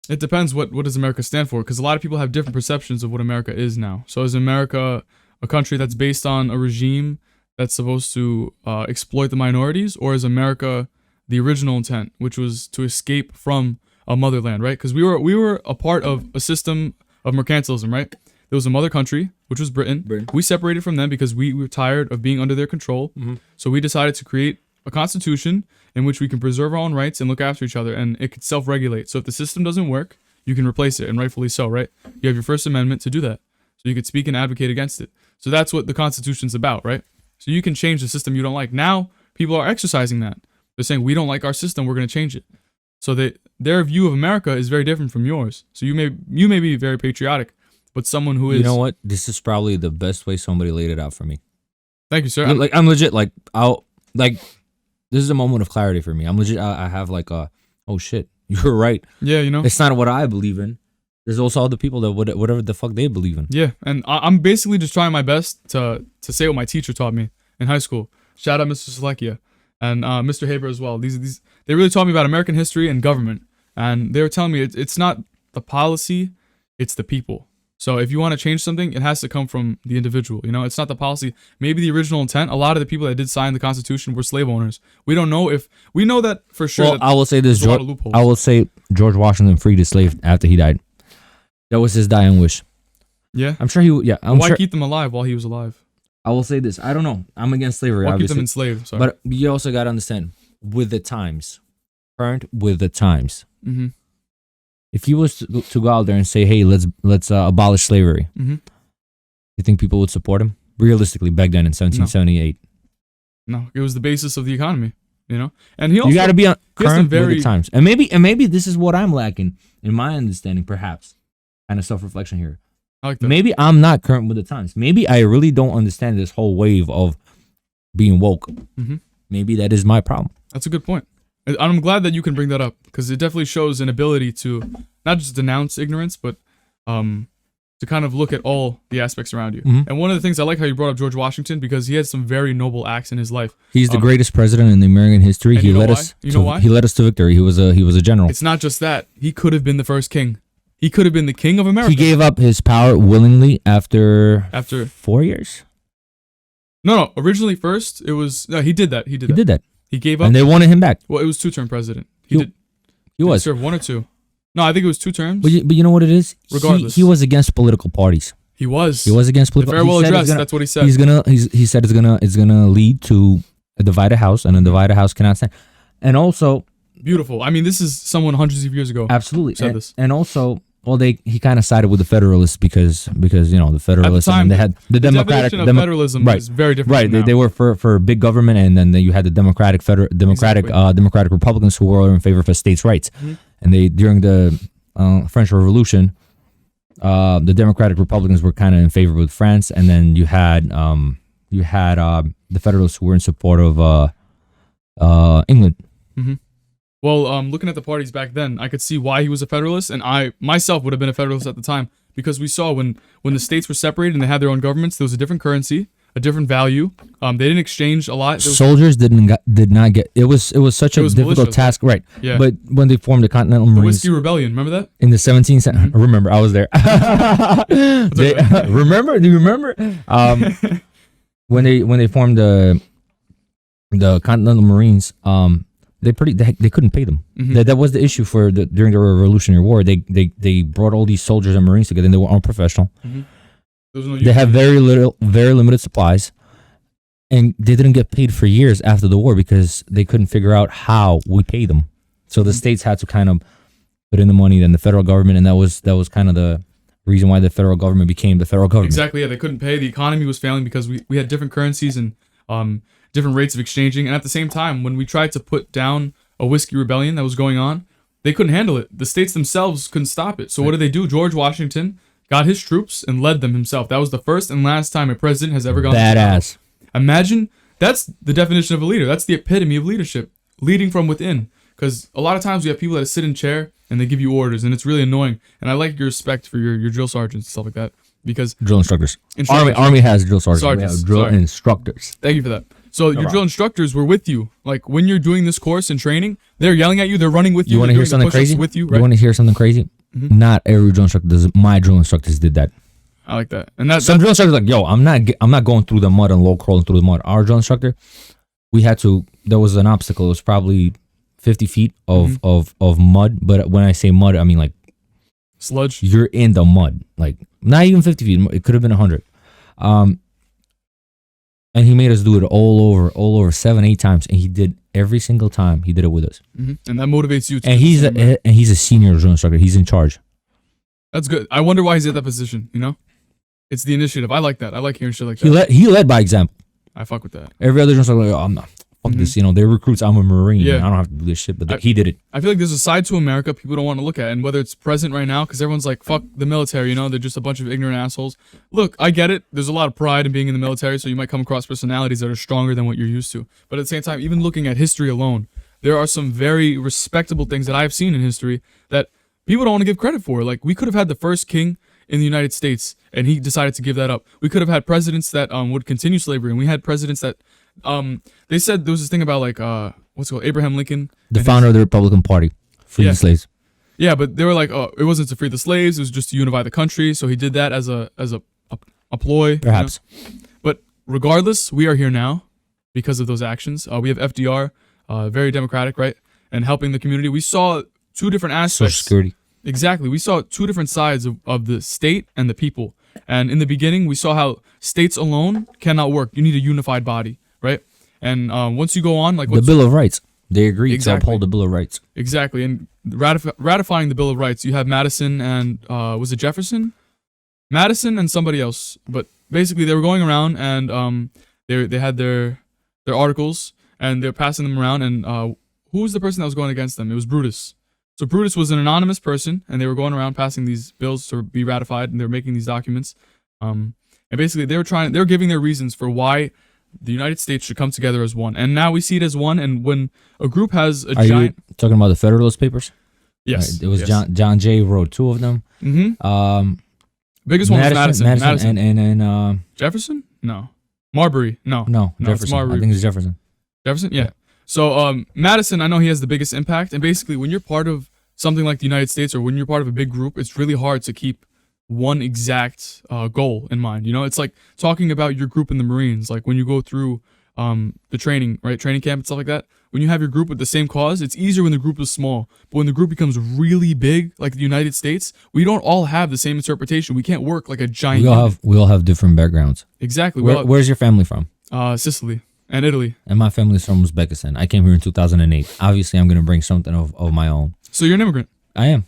It depends what does America stand for, because a lot of people have different perceptions of what America is now. So is America a country that's based on a regime that's supposed to exploit the minorities, or is America the original intent, which was to escape from a motherland, right? Because we were a part of a system of mercantilism, right? There was a mother country, which was Britain. We separated from them because we were tired of being under their control. So we decided to create a constitution in which we can preserve our own rights and look after each other, and it could self-regulate. So if the system doesn't work, you can replace it, and rightfully so, right? You have your First Amendment to do that. So you could speak and advocate against it. So that's what the Constitution's about, right? So you can change the system you don't like. Now, people are exercising that. They're saying, we don't like our system, we're going to change it. So their view of America is very different from yours. So you may be very patriotic, but someone who is... You know what? This is probably the best way somebody laid it out for me. Thank you, sir. I'm legit, this is a moment of clarity for me. I'm legit, I have oh shit, you're right. Yeah, you know? It's not what I believe in. There's also other people that whatever the fuck they believe in. Yeah, and I'm basically just trying my best to say what my teacher taught me in high school. Shout out Mr. Selekia and Mr. Haber as well. These they really taught me about American history and government, and they were telling me it's not the policy, it's the people. So if you want to change something, it has to come from the individual. You know, it's not the policy. Maybe the original intent. A lot of the people that did sign the Constitution were slave owners. We don't know if we know that for sure. Well, I will say this, George. I will say George Washington freed his slave after he died. That was his dying wish. Yeah, I'm sure he. Yeah, why keep them alive while he was alive? I will say this. I don't know. I'm against slavery. Why obviously. keep them enslaved? Sorry. But you also got to understand with the times, current with the times. Mm-hmm. If he was to go out there and say, "Hey, let's abolish slavery," you think people would support him? Realistically, back then in 1778, no, it was the basis of the economy. You know, and he also, you got to be on current with the times, and maybe this is what I'm lacking in my understanding, perhaps, kind of self-reflection here. I like that. Maybe I'm not current with the times. Maybe I really don't understand this whole wave of being woke. Maybe that is my problem. That's a good point. I'm glad that you can bring that up, because it definitely shows an ability to not just denounce ignorance, but to kind of look at all the aspects around you. And one of the things I like how you brought up George Washington, because he had some very noble acts in his life. He's the greatest president in the American history. He led us. You know why? He led us to victory. He was a general. It's not just that. He could have been the first king. He could have been the king of America. He gave up his power willingly after 4 years. No. Originally, first it was he did that. He did that. He gave up, and they wanted him back. Well, it was 2-term president. He was serve 1 or 2. No, I think it was 2 terms. But you know what it is? Regardless, he was against political parties. He was against political. The farewell address. That's what he said. He said it's gonna lead to a divided house, and a divided house cannot stand. And also, beautiful. I mean, this is someone hundreds of years ago. Absolutely said this. And also, well, he kind of sided with the Federalists because you know the Federalists. At the time, they had the Democratic definition of federalism is very different. Right, they were for big government, and then you had the Democratic Republicans who were in favor of states' rights. And they during the French Revolution, the Democratic Republicans were kind of in favor with France, and then you had the Federalists who were in support of England. Well, looking at the parties back then, I could see why he was a Federalist, and I myself would have been a Federalist at the time, because we saw when the states were separated and they had their own governments, there was a different currency, a different value. They didn't exchange a lot. Soldiers did not get it. Was such a difficult task, right? Yeah. But when they formed the Continental Marines, the Whiskey Rebellion, remember that? In the 17th, I remember, I was there. Remember? Do you remember? When they formed the Continental Marines, they couldn't pay them. That was the issue during the Revolutionary War. They brought all these soldiers and Marines together, and they were unprofessional. They had very limited supplies, and they didn't get paid for years after the war because they couldn't figure out how we pay them. So the states had to kind of put in the money, then the federal government, and that was kind of the reason why the federal government became the federal government. Exactly. Yeah, they couldn't pay. The economy was failing because we had different currencies and different rates of exchanging. And at the same time, when we tried to put down a whiskey rebellion that was going on, they couldn't handle it. The states themselves couldn't stop it. So what did they do? George Washington got his troops and led them himself. That was the first and last time a president has ever gone. Badass. Imagine, that's the definition of a leader. That's the epitome of leadership, leading from within. Because a lot of times we have people that sit in chair and they give you orders, and it's really annoying. And I like your respect for your drill sergeants and stuff like that. Because drill instructors. Army has drill sergeants. We have drill instructors. Thank you for that. So your drill instructors were with you. Like when you're doing this course and training, they're yelling at you. They're running with you. You want to hear something crazy? With you, right? You want to hear something crazy? Not every drill instructor does. My drill instructors did that. I like that. And Some drill instructors like, yo, I'm not going through the mud and low crawling through the mud. Our drill instructor, there was an obstacle. It was probably 50 feet of mud. But when I say mud, I mean like sludge. You're in the mud. Like not even 50 feet. It could have been 100. And he made us do it all over 7-8 times. And he did every single time. He did it with us. And that motivates you. And he's a senior drill instructor. He's in charge. That's good. I wonder why he's at that position. You know, it's the initiative. I like that. I like hearing shit like that. He led by example. I fuck with that. Every other drill instructor like, oh, I'm not. Fuck this. You know, they're recruits. I'm a Marine. Yeah. I don't have to do this shit. But he did it. I feel like there's a side to America people don't want to look at, and whether it's present right now, because everyone's like, fuck the military, you know, they're just a bunch of ignorant assholes. Look, I get it. There's a lot of pride in being in the military, so you might come across personalities that are stronger than what you're used to. But at the same time, even looking at history alone, there are some very respectable things that I've seen in history that people don't want to give credit for. Like, we could have had the first king in the United States, and he decided to give that up. We could have had presidents that would continue slavery, and we had presidents that they said there was this thing about like what's it called, Abraham Lincoln, the founder of the Republican Party, freed the slaves. Yeah, but they were like, it wasn't to free the slaves; it was just to unify the country. So he did that as a ploy, perhaps. You know? But regardless, we are here now because of those actions. We have FDR, very democratic, right, and helping the community. We saw two different aspects. Social Security. Exactly, we saw two different sides of the state and the people. And in the beginning, we saw how states alone cannot work. You need a unified body. Right, and once you go on, like the Bill of Rights, they agreed to uphold the Bill of Rights. Exactly, and ratifying the Bill of Rights, you have Madison and was it Jefferson? Madison and somebody else, but basically they were going around and they had their articles and they're passing them around. And who was the person that was going against them? It was Brutus. So Brutus was an anonymous person, and they were going around passing these bills to be ratified, and they were making these documents. And basically they were giving their reasons for why the United States should come together as one. And now we see it as one. And when a group has a giant... you talking about the Federalist Papers? Yes. Right. It was John Jay wrote two of them. Biggest one was Madison. And Jefferson? No. Marbury? No, Jefferson. I think it's Jefferson. Jefferson? Yeah. So Madison, I know he has the biggest impact. And basically, when you're part of something like the United States, or when you're part of a big group, it's really hard to keep one exact goal in mind. You know, it's like talking about your group in the Marines. Like when you go through the training camp and stuff like that, when you have your group with the same cause, it's easier when the group is small. But when the group becomes really big, like the United States, we don't all have the same interpretation. We can't work like a giant we all have different backgrounds. Exactly. Where's your family from? Sicily and Italy. And my family's from Uzbekistan. I came here in 2008. Obviously, I'm going to bring something of my own. So you're an immigrant? I am.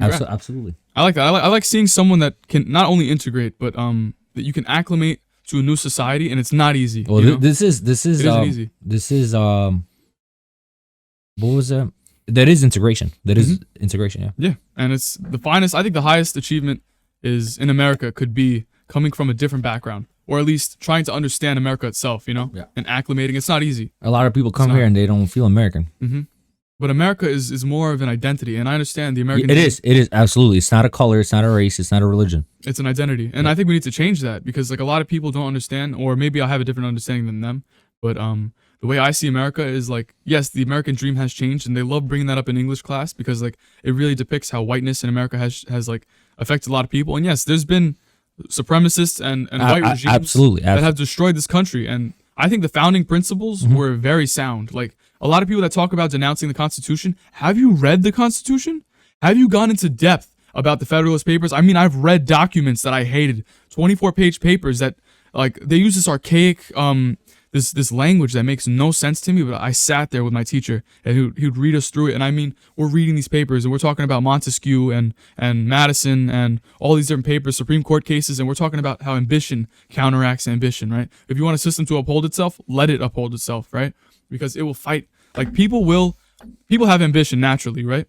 Absolutely. I like that. I like seeing someone that can not only integrate, but that you can acclimate to a new society, and it's not easy. Well, this is easy. This is what was that? That is integration. That is integration. Yeah. Yeah, and it's the finest. I think the highest achievement is in America could be coming from a different background, or at least trying to understand America itself. You know, and acclimating. It's not easy. A lot of people come here and they don't feel American. But America is more of an identity, and I understand the American... It is, absolutely. It's not a color, it's not a race, it's not a religion. It's an identity, and I think we need to change that, because like a lot of people don't understand, or maybe I have a different understanding than them, but the way I see America is like, yes, the American dream has changed, and they love bringing that up in English class, because like it really depicts how whiteness in America has like affected a lot of people, and yes, there's been supremacists and white regimes that have destroyed this country, and I think the founding principles were very sound. Like, a lot of people that talk about denouncing the Constitution, have you read the Constitution? Have you gone into depth about the Federalist Papers? I mean, I've read documents that I hated, 24-page papers that, like, they use this archaic, this language that makes no sense to me, but I sat there with my teacher, and he would read us through it, and I mean, we're reading these papers, and we're talking about Montesquieu and Madison and all these different papers, Supreme Court cases, and we're talking about how ambition counteracts ambition, right? If you want a system to uphold itself, let it uphold itself, right? Because it will fight. Like, people have ambition naturally, right?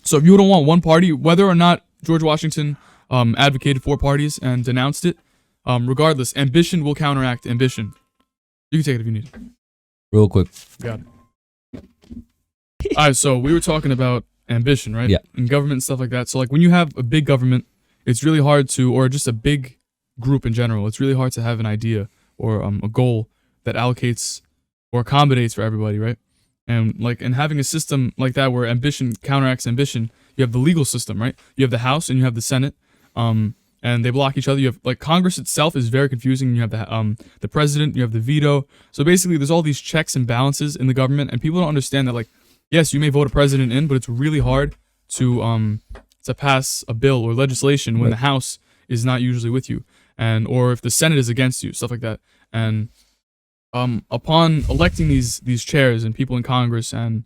So if you don't want one party, whether or not George Washington advocated for parties and denounced it, regardless, ambition will counteract ambition. You can take it if you need it. Real quick. Got it. All right, so we were talking about ambition, right? Yeah. And government and stuff like that. So like when you have a big government, it's really hard to, or just a big group in general, it's really hard to have an idea or a goal that allocates or accommodates for everybody, right? And like, and having a system like that where ambition counteracts ambition, you have the legal system, right? You have the House and you have the Senate, and they block each other. You have like Congress itself is very confusing. You have the president, you have the veto. So basically, there's all these checks and balances in the government, and people don't understand that. Like, yes, you may vote a president in, but it's really hard to pass a bill or legislation when the House is not usually with you, and or if the Senate is against you, stuff like that. And upon electing these chairs and people in Congress and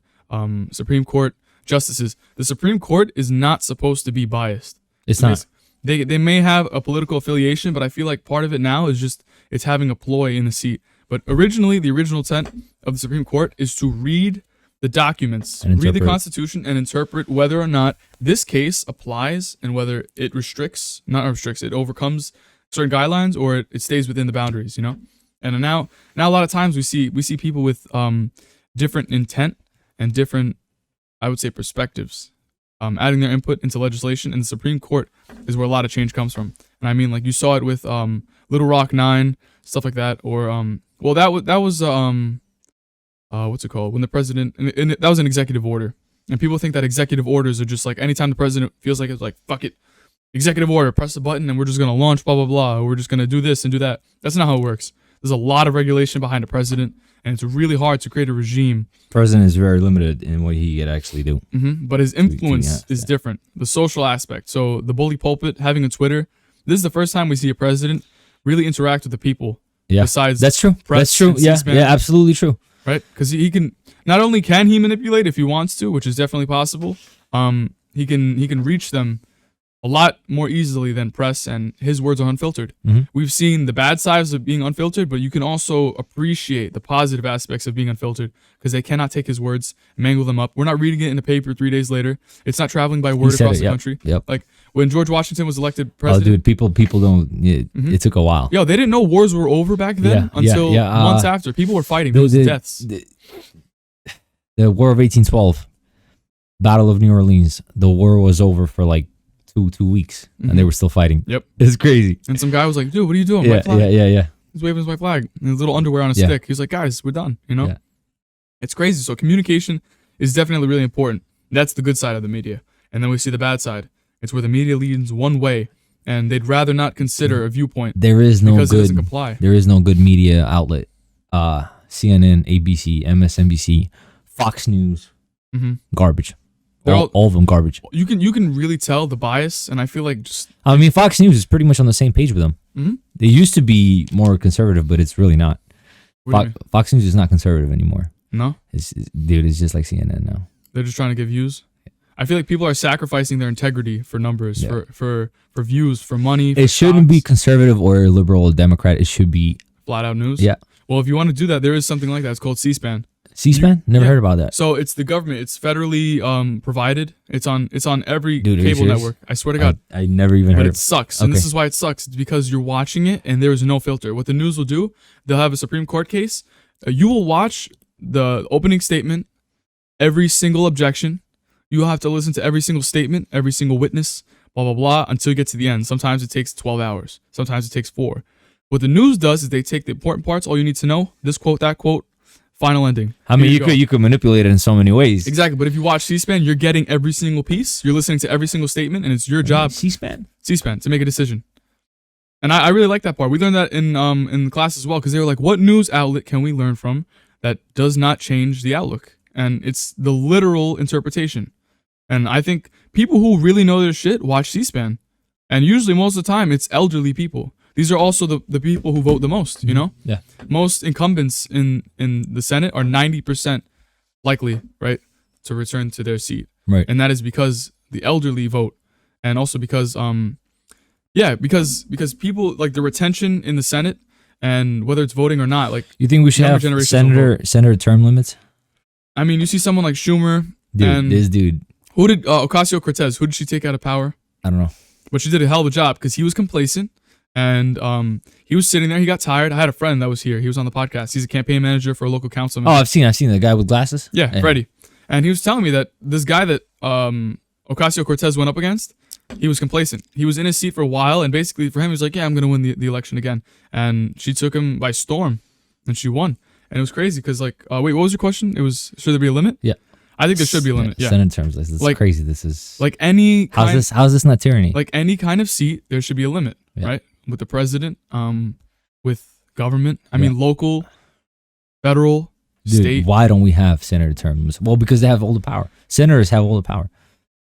Supreme Court justices, the Supreme Court is not supposed to be biased. It's not. They may have a political affiliation, but I feel like part of it now is just it's having a ploy in the seat. But originally, the original intent of the Supreme Court is to read the documents, read the Constitution, and interpret whether or not this case applies and whether it it overcomes certain guidelines or it stays within the boundaries, you know? And now a lot of times we see people with different intent and different, I would say, perspectives, adding their input into legislation, and the Supreme Court is where a lot of change comes from. And I mean, like you saw it with Little Rock 9, stuff like that, or that was what's it called? When the president, and that was an executive order, and people think that executive orders are just like anytime the president feels like it's like fuck it, executive order, press the button, and we're just gonna launch blah blah blah, or we're just gonna do this and do that. That's not how it works. There's a lot of regulation behind a president, and it's really hard to create a regime. President is very limited in what he can actually do. But his influence is different. The social aspect. So the bully pulpit, having a Twitter. This is the first time we see a president really interact with the people. Yeah, besides that's true. That's true. Yeah, absolutely true. Right, because he can not only can he manipulate if he wants to, which is definitely possible. He can reach them a lot more easily than press, and his words are unfiltered. We've seen the bad sides of being unfiltered, but you can also appreciate the positive aspects of being unfiltered because they cannot take his words, mangle them up. We're not reading it in the paper 3 days later. It's not traveling by word across the country. Like when George Washington was elected president. Oh, dude, people don't. It took a while. Yo, they didn't know wars were over back then until months after. People were fighting. There was deaths. The War of 1812, Battle of New Orleans. The war was over for like two weeks, and they were still fighting. Yep, it's crazy. And some guy was like, "Dude, what are you doing?" Yeah. He's waving his white flag and his little underwear on a stick. He's like, "Guys, we're done." You know, it's crazy. So communication is definitely really important. That's the good side of the media, and then we see the bad side. It's where the media leans one way, and they'd rather not consider a viewpoint. There is no because good. It doesn't comply. There is no good media outlet. CNN, ABC, MSNBC, Fox News, garbage. All of them garbage. You can really tell the bias, and I feel like Fox News is pretty much on the same page with them. They used to be more conservative, but it's really not. Fox News is not conservative anymore. No, it's just like CNN now. They're just trying to get views. I feel like people are sacrificing their integrity for numbers, for views, for money. For it shouldn't be conservative or liberal or Democrat. It should be flat out news. Yeah. Well, if you want to do that, there is something like that. It's called C-SPAN. C-SPAN? Never heard about that. So it's the government. It's federally provided. It's on every cable network. I swear to God. I never even heard. But it sucks, and this is why it sucks. It's because you're watching it and there is no filter. What the news will do, they'll have a Supreme Court case. You will watch the opening statement, every single objection. You will have to listen to every single statement, every single witness, blah blah blah, until you get to the end. Sometimes it takes 12 hours. Sometimes it takes 4. What the news does is they take the important parts, all you need to know, this quote, that quote. Final ending. I mean, you could manipulate it in so many ways. Exactly, but if you watch C-SPAN, you're getting every single piece. You're listening to every single statement, and it's your job. C-SPAN to make a decision. And I really like that part. We learned that in class as well, because they were like, "What news outlet can we learn from that does not change the outlook?" And it's the literal interpretation. And I think people who really know their shit watch C-SPAN, and usually most of the time it's elderly people. These are also the people who vote the most, you know? Yeah. Most incumbents in the Senate are 90% likely, right, to return to their seat. Right. And that is because the elderly vote. And also because because people, like the retention in the Senate and whether it's voting or not, like you think we should have senator term limits? I mean, you see someone like Schumer this dude. Who did Ocasio-Cortez, who did she take out of power? I don't know. But she did a hell of a job because he was complacent. And he was sitting there. He got tired. I had a friend that was here. He was on the podcast. He's a campaign manager for a local councilman. Oh, I've seen the guy with glasses. Yeah, Freddie. And he was telling me that this guy that Ocasio-Cortez went up against, he was complacent. He was in his seat for a while, and basically for him, he was like, "Yeah, I'm gonna win the election again." And she took him by storm, and she won. And it was crazy because wait, what was your question? It was, should there be a limit? Yeah. I think there should be a limit. Yeah. Senate terms. This is Like- crazy. This is Like any kind, how's this not tyranny? like any kind of seat, there should be a limit, Yeah. right? With the president, with government. I Yeah. mean, local, federal, Dude, state. why don't we have senator terms? Well, because they have all the power. Senators have all the power.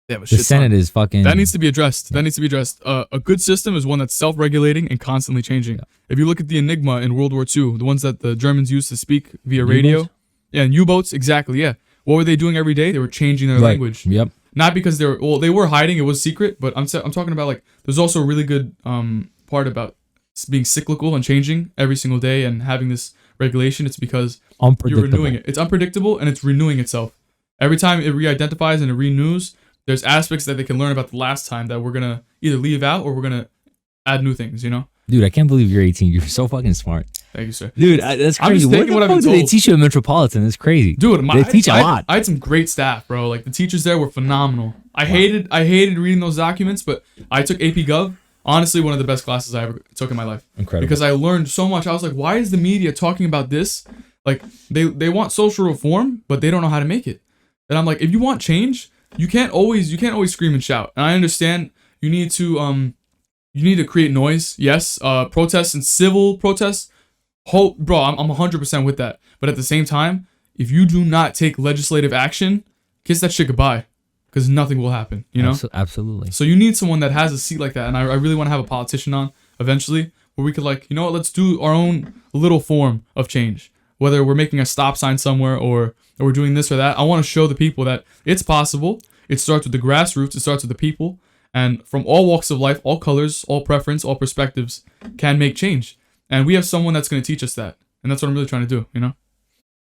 They have a The shit ton. Senate is fucking. That needs to be addressed. That needs to be addressed. A good system is one that's self-regulating and constantly changing. Yeah. If you look at the Enigma in World War II, the ones that the Germans used to speak via radio, U-boats? yeah, and U-boats, exactly, yeah. What were they doing every day? They were changing their Right. language. Yep. Not because they were hiding, it was secret, but I'm talking about like there's also a really good part about being cyclical and changing every single day and having this regulation. It's because you're Unpredictable. renewing it. It's unpredictable and it's renewing itself. Every time it re-identifies and it renews, there's aspects that they can learn about the last time that we're gonna either leave out or we're gonna add new things, you know? Dude, I can't believe you're 18. You're so fucking smart. Thank you, sir. Dude, that's I'm crazy. just taking what I've the been fuck do they told. teach you at Metropolitan? It's crazy. Dude, they teach a lot. I had some great staff, bro. Like the teachers there were phenomenal. I hated reading those documents, but I took AP Gov. Honestly, one of the best classes I ever took in my life. Incredible. Because I learned so much. I was like, why is the media talking about this? Like they want social reform, but they don't know how to make it. And I'm like, if you want change, you can't always scream and shout. And I understand you need to create noise. Yes, protests and civil protests. Bro, I'm 100% with that. But at the same time, if you do not take legislative action, kiss that shit goodbye, because nothing will happen. You know. Absolutely. So you need someone that has a seat like that, and I really want to have a politician on eventually, where we could like, you know what, let's do our own little form of change. Whether we're making a stop sign somewhere or we're doing this or that, I want to show the people that it's possible. It starts with the grassroots. It starts with the people, and from all walks of life, all colors, all preference, all perspectives can make change. And we have someone that's going to teach us that, and that's what I'm really trying to do. You know.